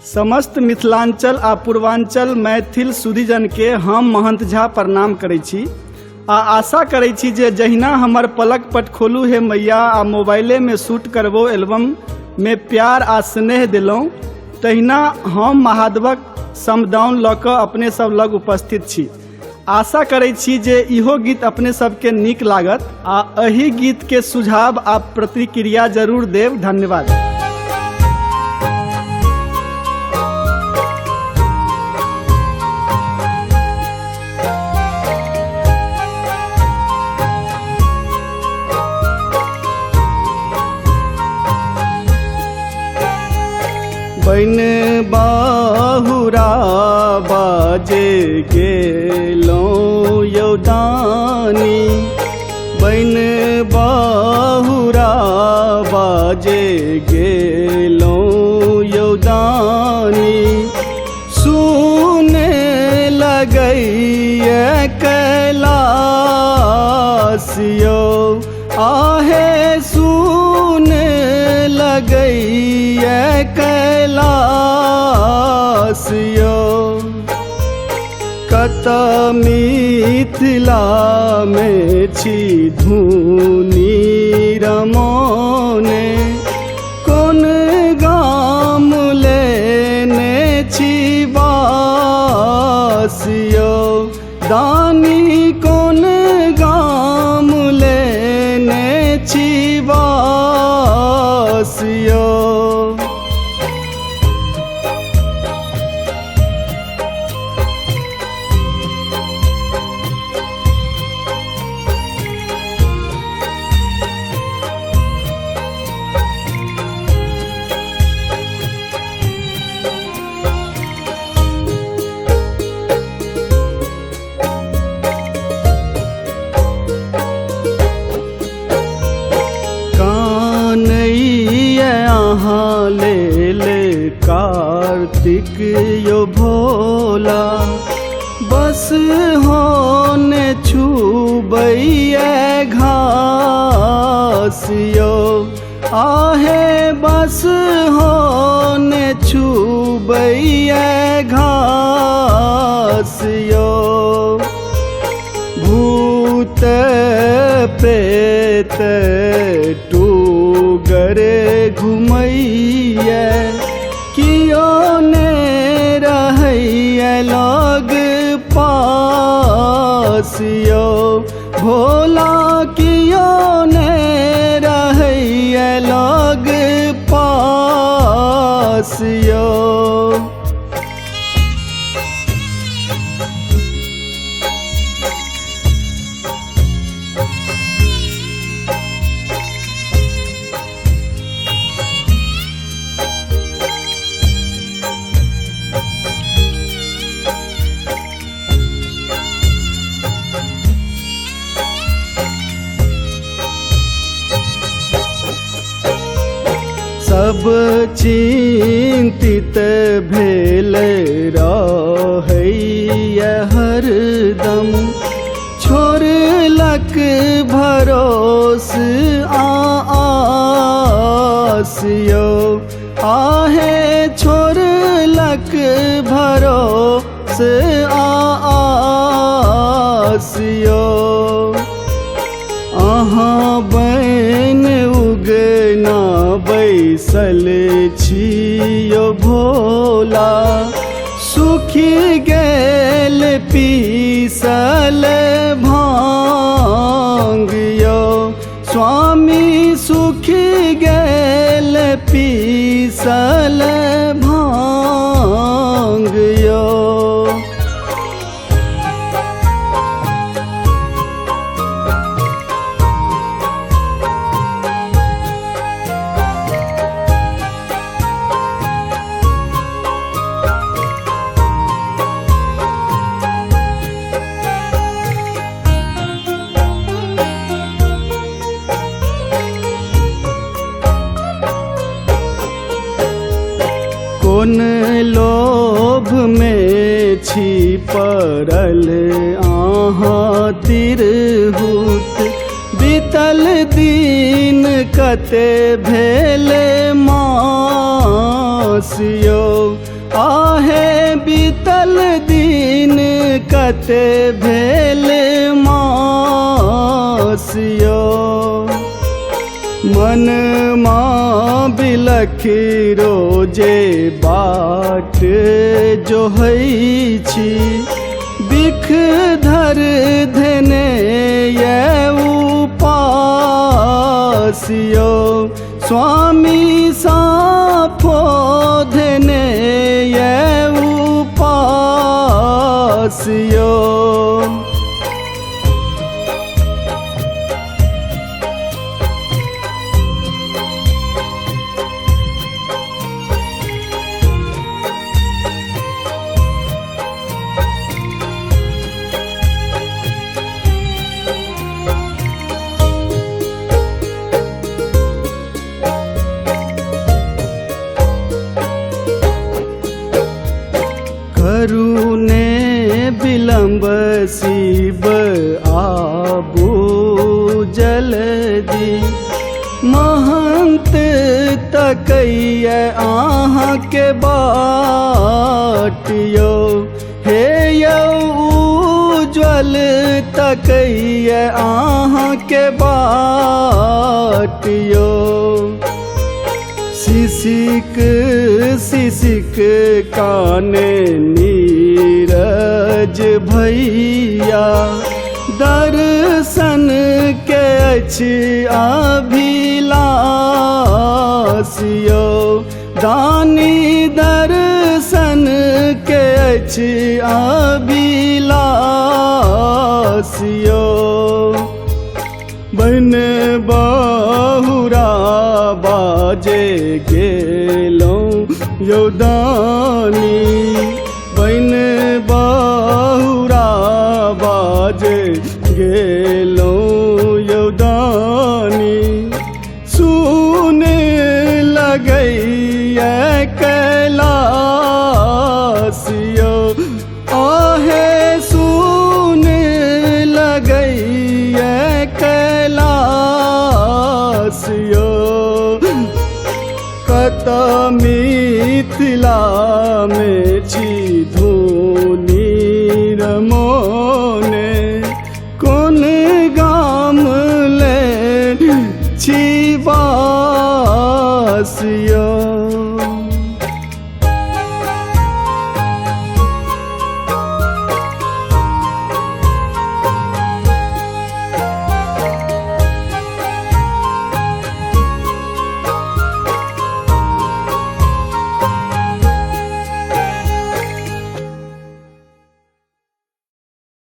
समस्त मिथिलांचल आ पूर्वांचल मैथिल सुधीजन के हम महंत झा प्रणाम करै छी आ आशा करै छी जे जहिना हमर पलक पट खोलू हे मैया आ मोबाइले में शूट करबो एल्बम में प्यार आ स्नेह दिलहुँ तहिना हम महादेवक समदाउन लऽ कऽ अपने सब लग उपस्थित छी। आशा करै छी जे इहो गीत अपने सबके नीक लागत आ एहि गीत के सुझाव आ प्रतिक्रिया जरूर देब। धन्यवाद। बन बाहुरा बाजे गेलौं यौदानी, बन बाहुरा बाजे गेलौं यौदानी, सुने लगैए कैलाश यौ आहे सुने लगैए कैलाश यौ, कत मिथिला में छी धुनी रमौने, कोन गाम लेने छी बास यौ, दानी कोन गाम लेने छी बास यौ। यहाँ ले ले कार्तिक यो भोला, बस होने छूबैये घास यो आहे, बस होने छूबैये घास यो, भूत प्रेत टूगरे घुमैये, कियो ने रहैये लग पास यौ, भोला कियो ने रहैये लग पास यौ। सब चिंतित भेल रहैये हरदम, छोड़लक भरोस आस यौ आहे, छोड़लक भरोस आस यौ, अहाँ बन उगना बैसल छियो भोला, सुखी गेल पीसल भांग यौ, स्वामी सुखी गेल पीसल भांग यौ। कोन लोभ में छी पड़ल आहाँ तिरहुत, बीतल दिन कते भेल मान मासियो आहे बीतल दिन कते भेल मासियो मन माँ बिलखी रोजे बाट जोहै छी बिख धर धने ये उपासियो स्वामी साफो धने ये उपासियो करुणे विलंब शिव आबू जल्दी महंत तकैय आहाँ के बाटियो हे यौ उज्ज्वल तकैय आहाँ के बाटियो शिशिक शिशिक काने नीरज भैया दर्शन के अछि अभिलाषियो दानी दर्शन के अछि अभिलाषियो बन बहुरा बाजे गेलौं यौदानी बन बहुरा बाजे गेलौं यौदानी सुन लगैया कैलासियो आहे सुन लगैया कैलासियो कत मिथिला में छी धूम